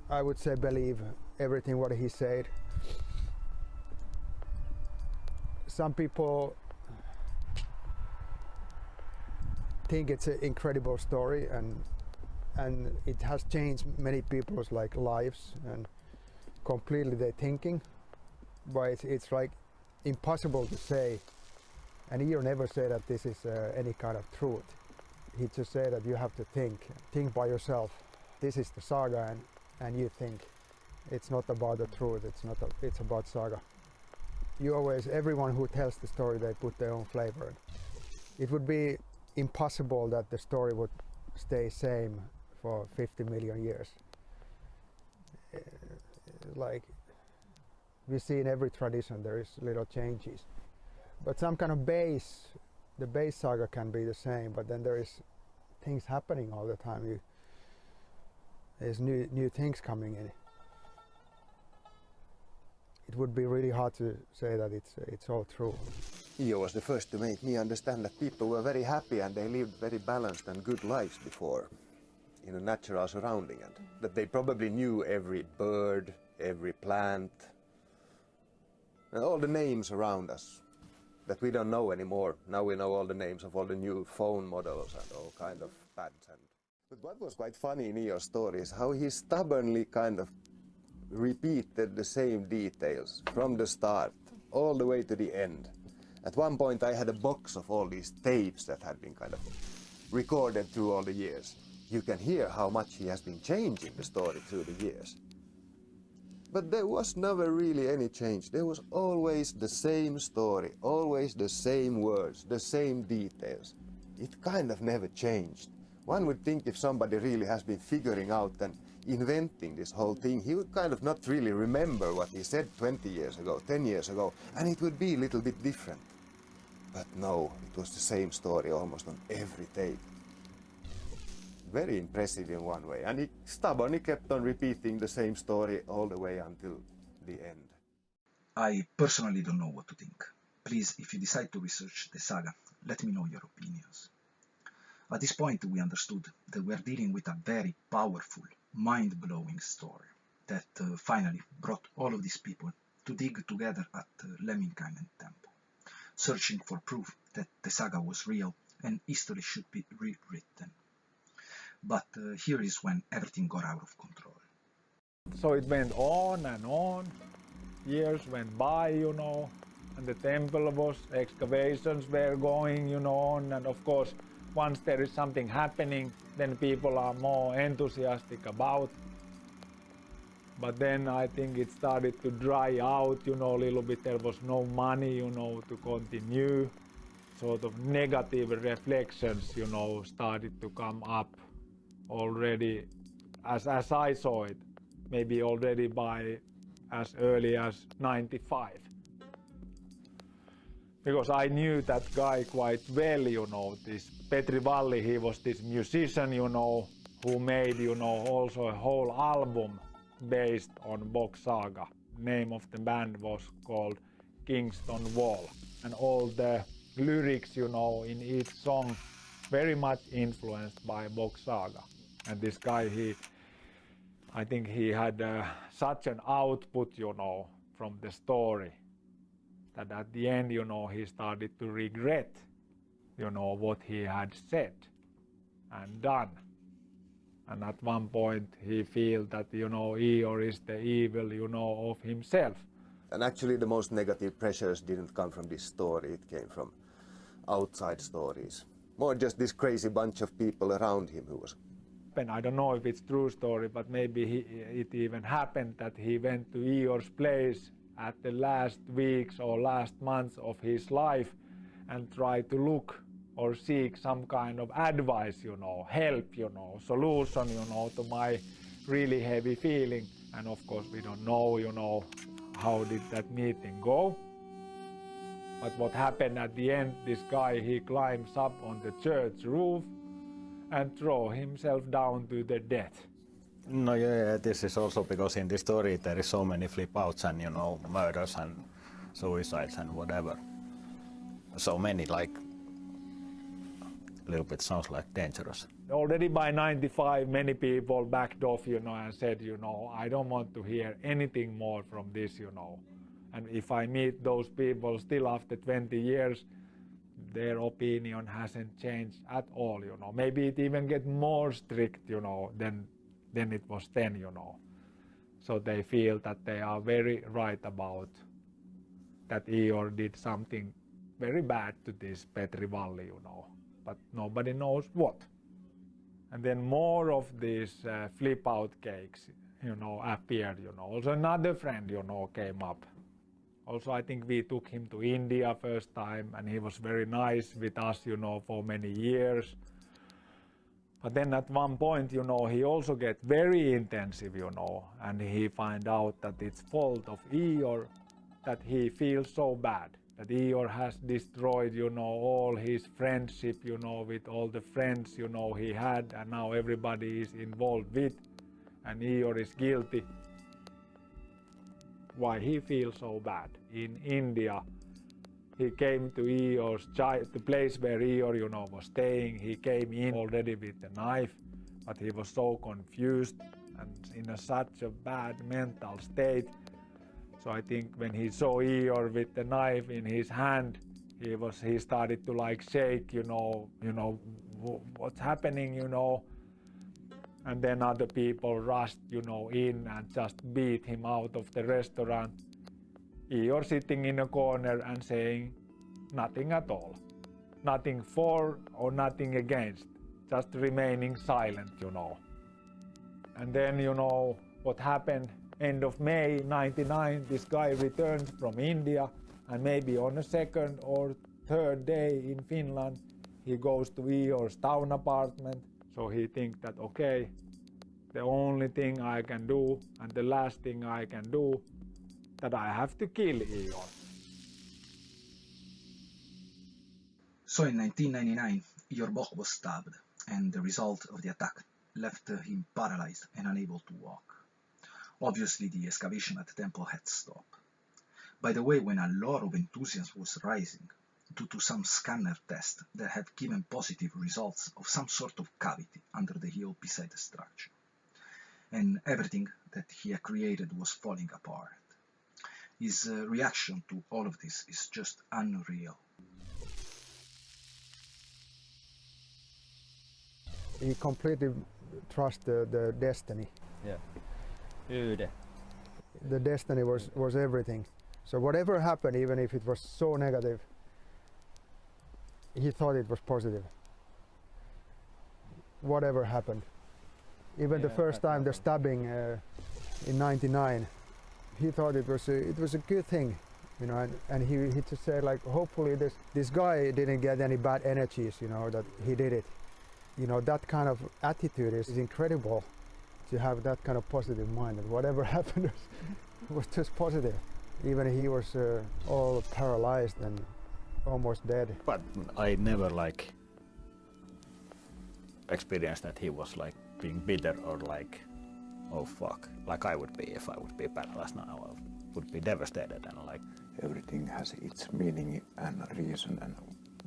I would say, believe everything what he said. Some people think it's an incredible story, and it has changed many people's lives and completely their thinking, but it's like impossible to say. And Ior never said that this is any kind of truth. He just said that you have to think by yourself. This is the saga, and you think. It's not about the truth, it's about saga. Everyone who tells the story, they put their own flavor in. It would be impossible that the story would stay same for 50 million years. Like we see in every tradition, there is little changes, but some kind of the base saga can be the same, but then there is things happening all the time. There's new things coming in. It would be really hard to say that it's all true. Ior was the first to make me understand that people were very happy and they lived very balanced and good lives before, in a natural surrounding, and that they probably knew every bird, every plant, and all the names around us that we don't know anymore. Now we know all the names of all the new phone models and all kind of pads. But what was quite funny in Ior's story is how he stubbornly kind of repeated the same details from the start all the way to the end. At one point I had a box of all these tapes that had been kind of recorded through all the years. You can hear how much he has been changing the story through the years. But there was never really any change. There was always the same story, always the same words, the same details. It kind of never changed. One would think if somebody really has been figuring out and inventing this whole thing, he would kind of not really remember what he said 20 years ago, 10 years ago, and it would be a little bit different. But no, it was the same story almost on every tape. Very impressive in one way, and he stubbornly kept on repeating the same story all the way until the end. I personally don't know what to think. Please, if you decide to research the saga, let me know your opinions. At this point, we understood that we are dealing with a very powerful, mind-blowing story that finally brought all of these people to dig together at Lemminkainen Temple, searching for proof that the saga was real and history should be rewritten. But here is when everything got out of control. So it went on and on. Years went by, and the temple was, excavations were going, on, and of course, once there is something happening, then people are more enthusiastic about. But then I think it started to dry out, a little bit. There was no money, to continue. Sort of negative reflections, started to come up already, as I saw it, maybe already by as early as 95. Because I knew that guy quite well, this Petri Valli, he was this musician, who made, also a whole album based on Box Saga. Name of the band was called Kingston Wall. And all the lyrics, in each song, very much influenced by Box Saga. And this guy, I think he had such an output, from the story, that at the end, he started to regret, what he had said and done. And at one point, he feels that, Eeyore is the evil, of himself. And actually, the most negative pressures didn't come from this story. It came from outside stories. More just this crazy bunch of people around him who was... I don't know if it's true story, but maybe it even happened that he went to Eeyore's place at the last weeks or last months of his life and tried to look or seek some kind of advice, help, solution, to my really heavy feeling. And of course we don't know, how did that meeting go. But what happened at the end, this guy, he climbs up on the church roof and throw himself down to the death. No, yeah, this is also because in this story there is so many flip outs and, murders and suicides and whatever. So many, like, a little bit sounds like dangerous. Already by 95, many people backed off, and said, I don't want to hear anything more from this, And if I meet those people still after 20 years, their opinion hasn't changed at all, Maybe it even get more strict, than it was then, So they feel that they are very right about that Eeyore did something very bad to this Petri Valli, But nobody knows what. And then more of these flip-out cakes, appeared, Also another friend, came up. Also, I think we took him to India first time, and he was very nice with us, for many years. But then at one point, he also get very intensive, and he find out that it's fault of Eeyore that he feels so bad. That Eeyore has destroyed, all his friendship, with all the friends, he had, and now everybody is involved with, and Eeyore is guilty. Why he feels so bad. In India, he came to Eeyore's the place where Eeyore, was staying. He came in already with a knife, but he was so confused and in such a bad mental state. So I think when he saw Eeyore with the knife in his hand, he started to like shake, what's happening, And then other people rushed, in and just beat him out of the restaurant. Eeyore sitting in a corner and saying nothing at all. Nothing for or nothing against. Just remaining silent, And then, what happened end of May 99, this guy returned from India, and maybe on the second or third day in Finland, he goes to Ior's town apartment. So he thinks that, okay, the only thing I can do and the last thing I can do, that I have to kill Ior. So in 1999, Ior Bock was stabbed, and the result of the attack left him paralyzed and unable to walk. Obviously, the excavation at the temple had stopped. By the way, when a lot of enthusiasm was rising, due to some scanner test that had given positive results of some sort of cavity under the hill beside the structure, and everything that he had created was falling apart. His reaction to all of this is just unreal. He completely trusts the destiny. Yeah. Öde. The destiny was everything. So whatever happened, even if it was so negative, he thought it was positive. Whatever happened. Even the first time, the stabbing in '99, he thought it was a good thing, you know, and he just said, like, hopefully this guy didn't get any bad energies, you know, that he did it. You know, that kind of attitude is incredible, to have that kind of positive mind, that whatever happened was just positive. Even he was all paralyzed and almost dead. But I never like experienced that he was like being bitter or like, oh fuck, like I would be if I would be paralyzed now. I would be devastated and like. Everything has its meaning and reason, and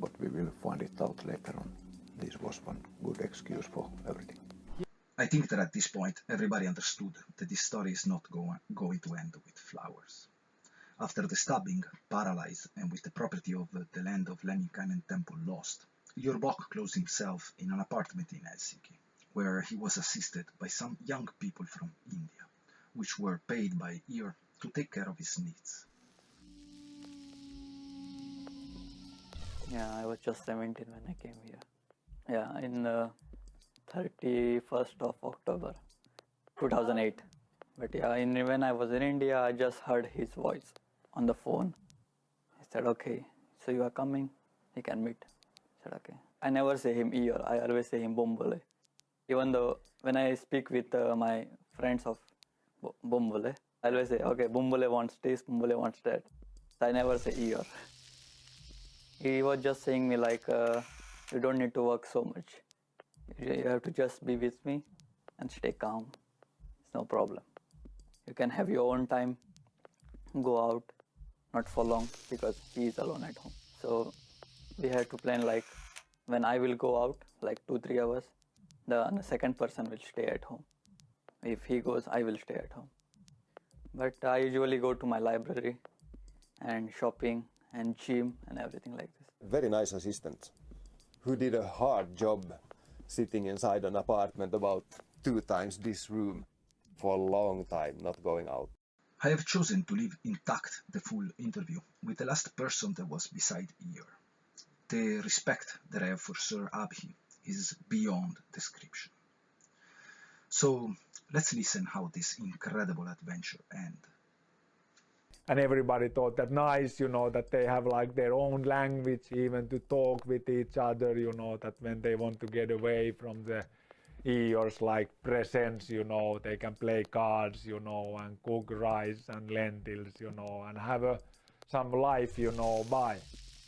but we will find it out later on. This was one good excuse for everything. I think that at this point everybody understood that this story is not going to end with flowers. After the stabbing, paralyzed, and with the property of the land of Lemminkainen temple lost, Ior Bock closed himself in an apartment in Helsinki, where he was assisted by some young people from India, which were paid by Ior to take care of his needs. Yeah, I was just 17 when I came here. Yeah, in 31st of October 2008. But yeah, when I was in India, I just heard his voice on the phone. He said, okay, so you are coming, we can meet. I said, okay. I never say him Ior, I always say him Bombole. Even though when I speak with my friends of Bombole, I always say, okay, Bombole wants this, Bombole wants that. So I never say Ior. He was just saying me like, you don't need to work so much. You have to just be with me and stay calm. It's no problem. You can have your own time, go out, not for long, because he is alone at home. So we had to plan like, when I will go out, like 2-3 hours, the second person will stay at home. If he goes, I will stay at home. But I usually go to my library and shopping and gym and everything like this. Very nice assistant who did a hard job sitting inside an apartment about 2 times this room for a long time, not going out. I have chosen to leave intact the full interview with the last person that was beside Ior. The respect that I have for Sir Abhi is beyond description. So let's listen how this incredible adventure ends. And everybody thought that nice, you know, that they have like their own language even to talk with each other, you know, that when they want to get away from the Ior's like presence, you know, they can play cards, you know, and cook rice and lentils, you know, and have some life, you know, by.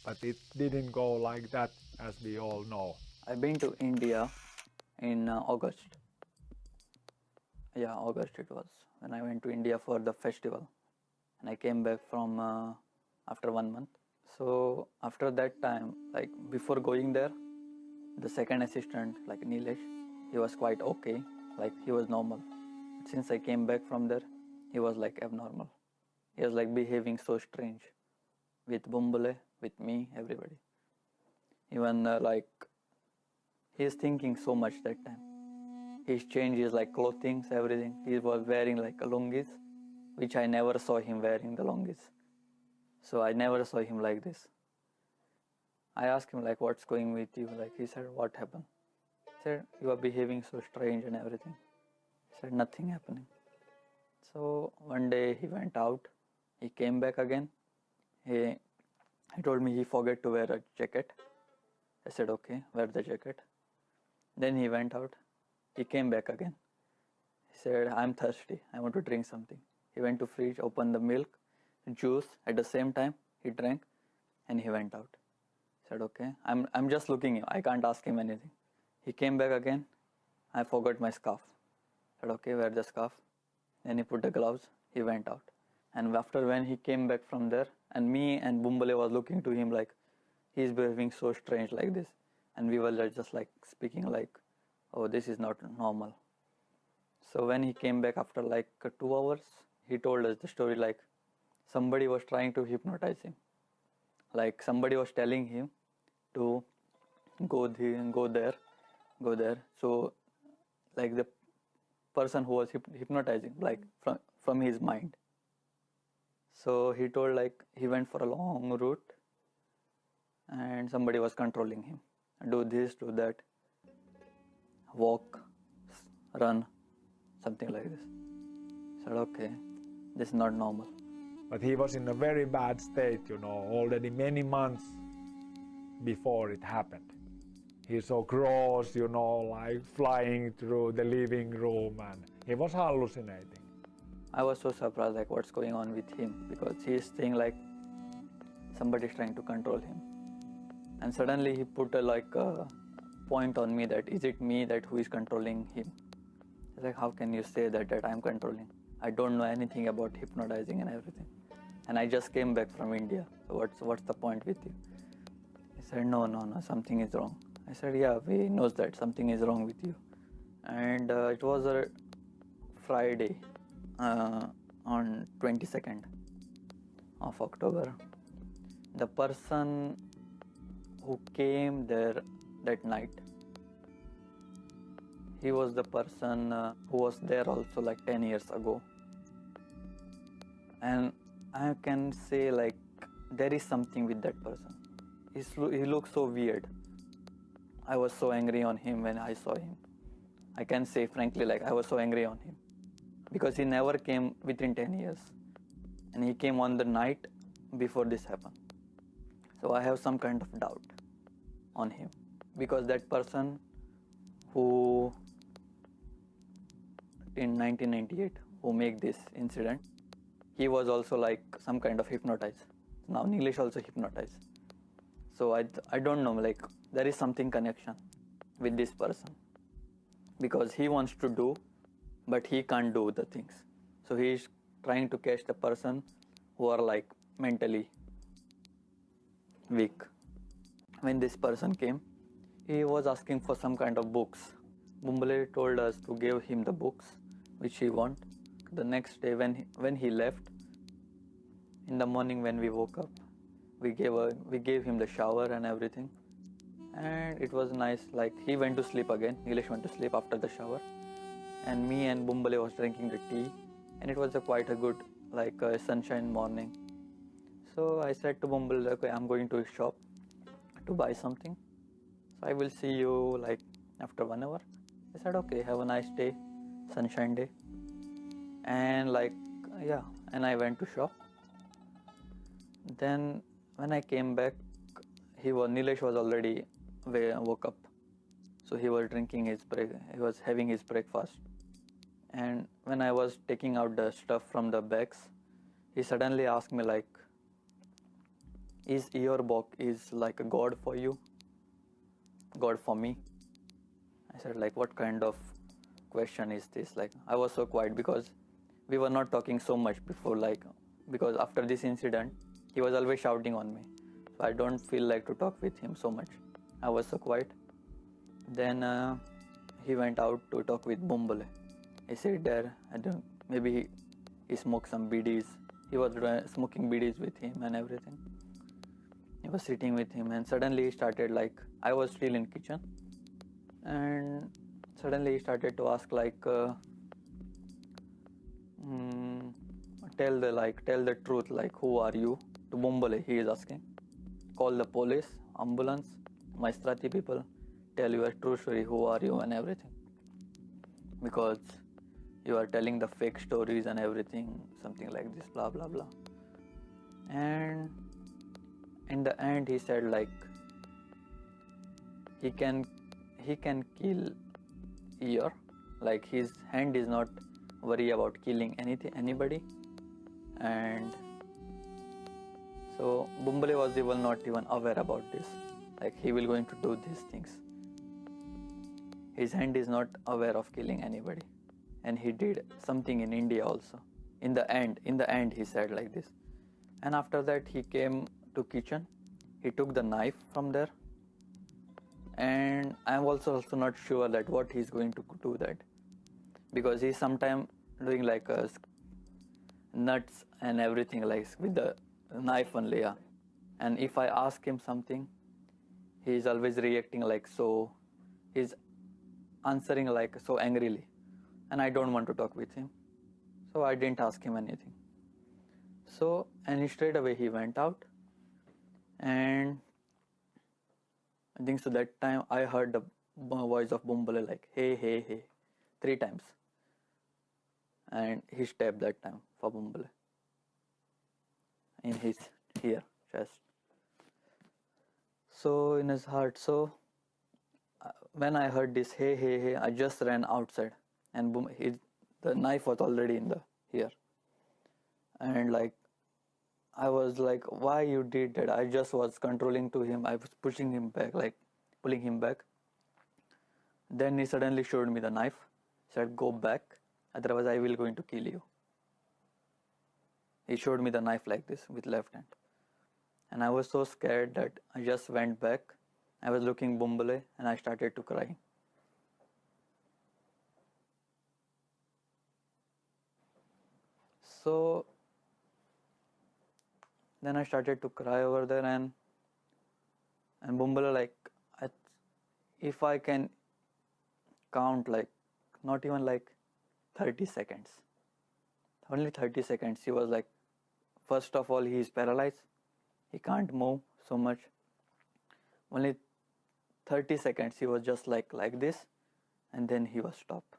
But it didn't go like that, as we all know. I've been to India in August. Yeah, August it was, when I went to India for the festival. And I came back from after 1 month. So after that time, like before going there, the second assistant, like Nilesh, he was quite okay, like he was normal. But since I came back from there, he was like abnormal. He was like behaving so strange with Bumbule, with me, everybody. Even like he's thinking so much that time. His changes like clothing, everything. He was wearing like a lungis, which I never saw him wearing the longest. So I never saw him like this. I asked him like, what's going with you? Like he said, what happened? He said, you are behaving so strange and everything. I said, nothing happening. So one day he went out, he came back again. He told me he forgot to wear a jacket. I said, okay, wear the jacket. Then he went out, he came back again. He said, I'm thirsty, I want to drink something. He went to fridge, opened the milk, juice, at the same time he drank, and he went out. I said, okay, I'm just looking, I can't ask him anything. He came back again, I forgot my scarf. I said, okay, wear the scarf. Then he put the gloves, he went out. And after when he came back from there, and me and Bumbale was looking to him like, he's behaving so strange like this. And we were just like speaking like, oh, this is not normal. So when he came back after like 2 hours, he told us the story like somebody was trying to hypnotize him. Like somebody was telling him to go there. So like the person who was hypnotizing, like from his mind. So he told like he went for a long route and somebody was controlling him. Do this, do that, walk, run, something like this. I said, okay, this is not normal. But he was in a very bad state, already many months before it happened. He saw crows, like flying through the living room, and he was hallucinating. I was so surprised, like what's going on with him, because he is saying like somebody is trying to control him. And suddenly he put a point on me that, is it me that who is controlling him? I was like, how can you say that I'm controlling? I don't know anything about hypnotizing and everything. And I just came back from India. So what's the point with you? He said, no, something is wrong. I said, yeah, we knows that something is wrong with you. And it was a Friday on 22nd of October. The person who came there that night, he was the person who was there also like 10 years ago. And I can say like there is something with that person. He looks so weird. I was so angry on him when I saw him. I can say frankly like I was so angry on him because he never came within 10 years and he came on the night before this happened. So I have some kind of doubt on him because that person who in 1998 who made this incident, he was also like some kind of hypnotized. Now Nilesh also hypnotized. So I don't know, like there is something connection with this person because he wants to do but he can't do the things. So he is trying to catch the person who are like mentally weak. When this person came, he was asking for some kind of books. Bumbale told us to give him the books which he want. The next day when he left, in the morning when we woke up, we gave him the shower and everything, and it was nice. Like he went to sleep again. Nilesh went to sleep after the shower, and me and Bumbale was drinking the tea, and it was quite a good like sunshine morning. So I said to Bumbale, okay, I'm going to a shop to buy something. So I will see you like after 1 hour. I said, okay, have a nice day, sunshine day. And like, yeah, and I went to shop. Then when I came back, Nilesh was already woke up. So he was he was having his breakfast. And when I was taking out the stuff from the bags, he suddenly asked me like, is your book is like a God for you? God for me? I said like, what kind of question is this? Like I was so quiet because we were not talking so much before, like because after this incident, he was always shouting on me. So I don't feel like to talk with him so much. I was so quiet. Then he went out to talk with Bumbale. He sat there. Maybe he smoked some BDs. He was smoking BDs with him and everything. He was sitting with him and suddenly he started like, I was still in kitchen. And suddenly he started to ask like, tell the truth, like who are you? To Bumbale, he is asking. Call the police, ambulance, Maestrati people, tell your true story, who are you and everything. Because you are telling the fake stories and everything, something like this, blah blah blah. And in the end he said like he can kill Eeyore, like his hand is not worry about killing anybody. And so Bumble was not even aware about this, like he will going to do these things. His hand is not aware of killing anybody, and he did something in India also. In the end he said like this. And after that he came to kitchen, he took the knife from there, and I'm also not sure that what he's going to do that, because he's sometime doing like nuts and everything like with the knife only, yeah. And if I ask him something, he's always reacting like so, he's answering like so angrily, and I don't want to talk with him, so I didn't ask him anything. So, and straight away he went out, and I think so that time I heard the voice of Bumbale like hey hey hey 3 times, and he stabbed that time for Bumbale in his here chest, so in his heart. So when I heard this hey hey hey, I just ran outside, and boom, the knife was already in the here, and like I was like, why you did that? I just was controlling to him, I was pushing him back, like pulling him back. Then he suddenly showed me the knife, said go back, otherwise I will going to kill you. He showed me the knife like this with left hand, and I was so scared that I just went back. I was looking Bumbale and I started to cry. So then I started to cry over there, and Bumbale like, if I can count like not even like 30 seconds, only 30 seconds, he was like, first of all he is paralyzed, he can't move so much. Only 30 seconds he was just like this, and then he was stopped.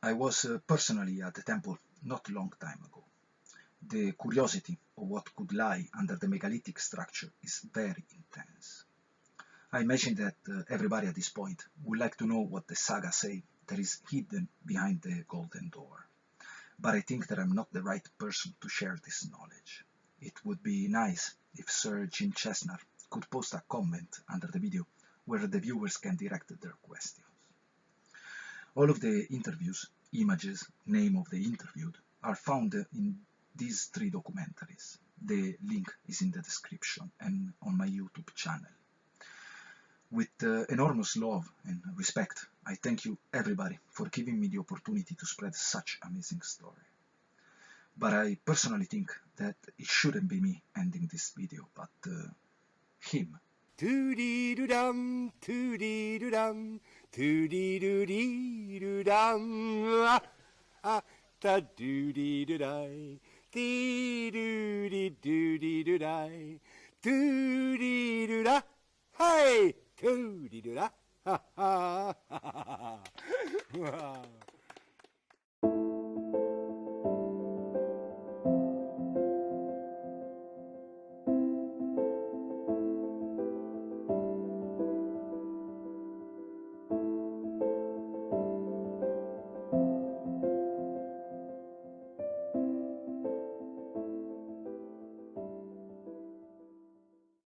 I was personally at the temple not a long time ago. The curiosity of what could lie under the megalithic structure is very intense. I imagine that everybody at this point would like to know what the saga say that is hidden behind the golden door. But I think that I'm not the right person to share this knowledge. It would be nice if Sir Jim Chestnut could post a comment under the video where the viewers can direct their questions. All of the interviews, images, name of the interviewed are found in these 3 documentaries. The link is in the description and on my YouTube channel. With enormous love and respect, I thank you everybody for giving me the opportunity to spread such amazing story. But I personally think that it shouldn't be me ending this video, but him. Toody-doo-dum, toody-doo-dum, toody-doo-dee-doo-dum, da-doody-doo-die, dee-doody-doo-dee-doo-die, toody-doo-da, hey, toody-doo-da, ha ha ha ha ha.